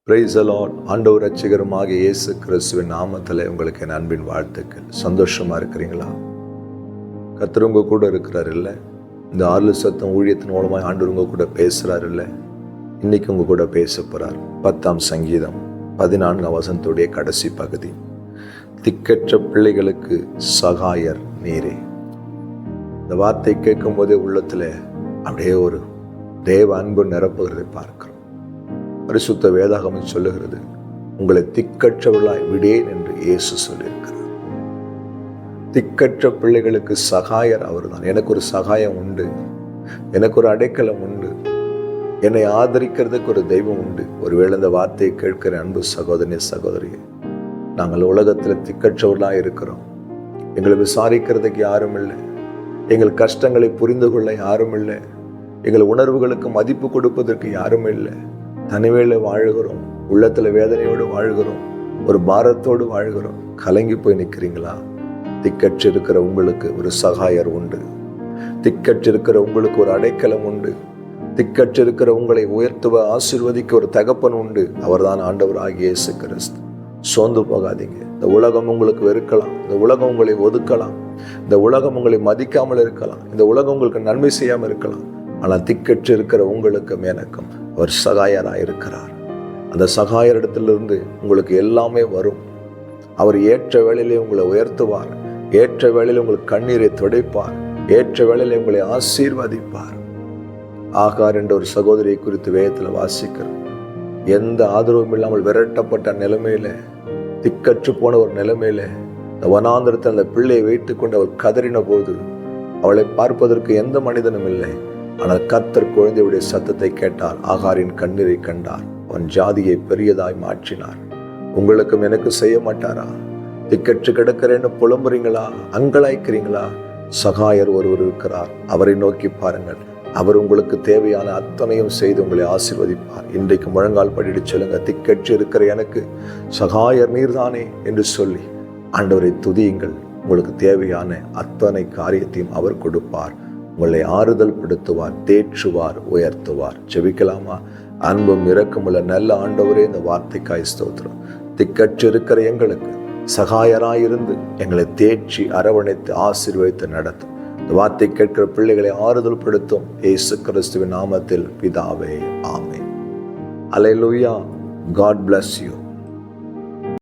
Praise the Lord. ஆண்டவர் ரட்சகருமாகிய இயேசு கிறிஸ்துவின் நாமத்தில் உங்களுக்கு என் அன்பின் வாழ்த்துக்கள். சந்தோஷமா இருக்கிறீங்களா? கர்த்தர் உங்க கூட இருக்கிறார் இல்லை? இந்த ஆறு சத்தம் ஊழியத்தின் மூலமாக ஆண்டவர் உங்க கூட பேசுறாரு இல்லை? இன்னைக்கு உங்க கூட பேச போறார். 10ஆம் சங்கீதம் 14ஆம் வசனத்துடைய கடைசி பகுதி. திக்கற்ற பிள்ளைகளுக்கு சகாயர் நீரே. இந்த வார்த்தை கேட்கும் போதே உள்ளத்துல அப்படியே ஒரு தேவ அன்பு நிரப்புகிறதை பார்க்கிறோம். பரிசுத்த வேதாகமம் சொல்லுகிறது, உங்களை திக்கற்றவர்களாய் விடேன் என்று இயேசு சொல்லியிருக்கிறார். திக்கற்ற பிள்ளைகளுக்கு சகாயர் அவர்தான். எனக்கு ஒரு சகாயம் உண்டு, எனக்கு ஒரு அடைக்கலம் உண்டு, என்னை ஆதரிக்கிறதுக்கு ஒரு தெய்வம் உண்டு. ஒருவேளை இந்த வார்த்தையை கேட்கிற அன்பு சகோதரனே சகோதரியே, நாங்கள் உலகத்தில் திக்கற்றவர்களாக இருக்கிறோம். எங்களை விசாரிக்கிறதுக்கு யாரும் இல்லை, எங்கள் கஷ்டங்களை புரிந்து கொள்ள யாரும் இல்லை, எங்கள் உணர்வுகளுக்கு மதிப்பு கொடுப்பதற்கு யாரும் இல்லை. தனிமையில வாழ்கிறோம், உள்ளத்துல வேதனையோடு வாழ்கிறோம், ஒரு பாரத்தோடு வாழ்கிறோம். கலங்கி போய் நிற்கிறீங்களா? திக்கற்றிருக்கிற உங்களுக்கு ஒரு சகாயர் உண்டு. திக்கற்றிருக்கிற உங்களுக்கு ஒரு அடைக்கலம் உண்டு. திக்கற்றிருக்கிற உங்களை உயர்த்துவ ஆசீர்வதிக்க ஒரு தகப்பன் உண்டு. அவர்தான் ஆண்டவராகிய இயேசு கிறிஸ்து. சோர்ந்து போகாதீங்க. இந்த உலகம் உங்களுக்கு வெறுக்கலாம், இந்த உலகம் உங்களை ஒதுக்கலாம், இந்த உலகம் உங்களை மதிக்காமல் இருக்கலாம், இந்த உலகம் உங்களுக்கு நன்மை செய்யாமல் இருக்கலாம். ஆனால் திக்கற்று இருக்கிற உங்களுக்கும் எனக்கும் அவர் சகாயராக இருக்கிறார். அந்த சகாயரிடத்திலிருந்து உங்களுக்கு எல்லாமே வரும். அவர் ஏற்ற வேளையிலே உங்களை உயர்த்துவார், ஏற்ற வேளையிலே உங்களுக்கு கண்ணீரை துடைப்பார், ஏற்ற வேளையிலே உங்களை ஆசீர்வதிப்பார். ஆகார் என்ற ஒரு சகோதரியை குறித்து வேதத்தில் வாசிக்கிறோம். எந்த ஆதரவும் இல்லாமல் விரட்டப்பட்ட நிலைமையில, திக்கற்று போன ஒரு நிலைமையில, இந்த வனாந்திரத்தில் அந்த பிள்ளையை வைத்து கொண்டு அவர் கதறின போது அவளை பார்ப்பதற்கு எந்த மனிதனும் இல்லை. ஆனால் கர்த்தர் குழந்தையுடைய சத்தத்தை கேட்டார். ஆகாரின் கண்ணீரை கண்டார். அவன் ஜாதியை பெரியதாய் மாற்றினார். உங்களுக்கும் எனக்கு செய்ய மாட்டாரா? திக்கற்று கிடக்கிறேன்னு புலம்புறீங்களா? அங்கலாய்க்கிறீங்களா? சகாயர் ஒருவர் இருக்கிறார். அவரை நோக்கி பாருங்கள். அவர் உங்களுக்கு தேவையான அத்தனையும் செய்து உங்களை ஆசீர்வதிப்பார். இன்றைக்கு முழங்கால் படிட்டு சொல்லுங்க, திக்கற்று இருக்கிற எனக்கு சகாயர் நீர்தானே என்று சொல்லி ஆண்டவரை துதியுங்கள். உங்களுக்கு தேவையான அத்தனை காரியத்தையும் அவர் கொடுப்பார். உங்களை ஆறுதல் படுத்துவார், தேற்றுவார், உயர்த்துவார். ஜெபிக்கலாமா? அன்பும் இரக்கமுள்ள நல்ல ஆண்டவரே, இந்த வார்த்தைக்காய் ஸ்தோத்திரம். திக்கற்று இருக்கிற எங்களுக்கு சகாயராயிருந்து எங்களை தேற்றி அரவணைத்து ஆசீர்வதித்து நடத்தும். இந்த வார்த்தை கேட்கிற பிள்ளைகளை ஆறுதல் படுத்தும். இயேசு கிறிஸ்துவின் நாமத்தில் பிதாவே, ஆமென். அல்லேலூயா. God bless you.